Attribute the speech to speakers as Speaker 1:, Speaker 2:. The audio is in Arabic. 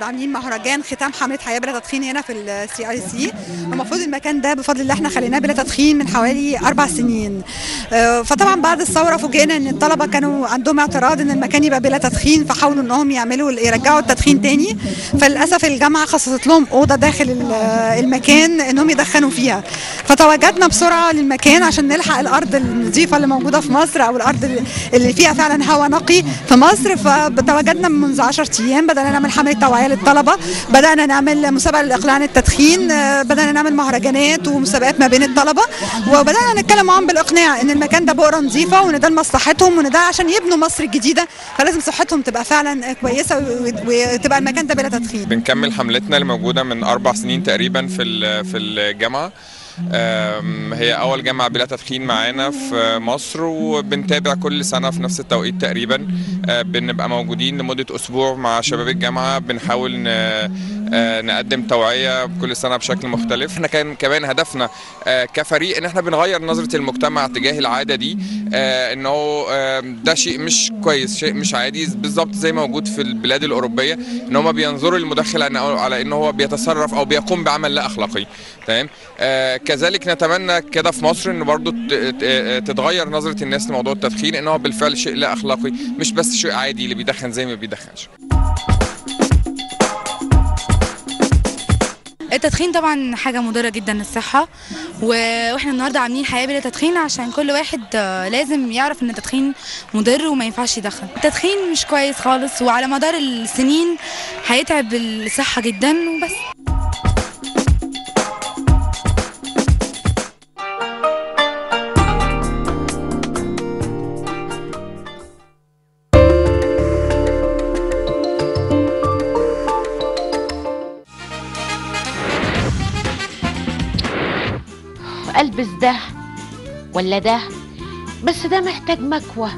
Speaker 1: عاملين مهرجان ختام حمله حياه بلا تدخين هنا في الCIC. المفروض المكان ده بفضل الله احنا خليناه بلا تدخين من حوالي 4 سنين. فطبعا بعد الثوره فوجئنا ان الطلبه كانوا عندهم اعتراض ان المكان يبقى بلا تدخين، فحاولوا انهم يرجعوا التدخين تاني. فللاسف الجامعه خصصت لهم اوضه داخل المكان انهم يدخنوا فيها. فتواجدنا بسرعه للمكان عشان نلحق الارض النظيفه اللي موجوده في مصر، او الارض اللي فيها فعلا هواء نقي في مصر. فتواجدنا منذ 10 ايام، بدانا نعمل حمله توعيه للطلبه، بدانا نعمل مسابقه للاقلاع عن التدخين، بدانا نعمل مهرجانات ومسابقات ما بين الطلبه، وبدانا نتكلم معاهم بالاقناع ان المكان ده بؤره نظيفه وان ده لمصلحتهم وان ده عشان يبنوا مصر الجديده، فلازم صحتهم تبقى فعلا كويسه وتبقى المكان ده بلا تدخين.
Speaker 2: بنكمل حملتنا اللي موجوده من 4 سنين تقريبا في الجامعه. هي أول جامعة بلا تدخين معانا في مصر، وبنتابع كل سنة في نفس التوقيت تقريبا. بنبقى موجودين لمدة أسبوع مع شباب الجامعة، بنحاول نقدم توعية كل سنة بشكل مختلف. احنا كمان هدفنا كفريق ان احنا بنغير نظرة المجتمع تجاه العادة دي، انه ده شيء مش كويس، شيء مش عادي، بالظبط زي ما موجود في البلاد الأوروبية، ان هم بينظروا للمدخن على انه هو بيتصرف او بيقوم بعمل لا أخلاقي. تمام. كذلك نتمنى كده في مصر ان برضو تتغير نظرة الناس لموضوع التدخين، ان هو بالفعل شيء لا اخلاقي، مش بس شيء عادي اللي بيدخن زي ما بيدخنش.
Speaker 3: التدخين طبعا حاجة مضرة جدا للصحة، واحنا النهارده عاملين حياة بلا تدخين عشان كل واحد لازم يعرف ان التدخين مضر وما ينفعش يدخن. التدخين مش كويس خالص، وعلى مدار السنين هيتعب الصحة جدا وبس.
Speaker 4: ألبس ده ولا ده، بس ده محتاج مكوى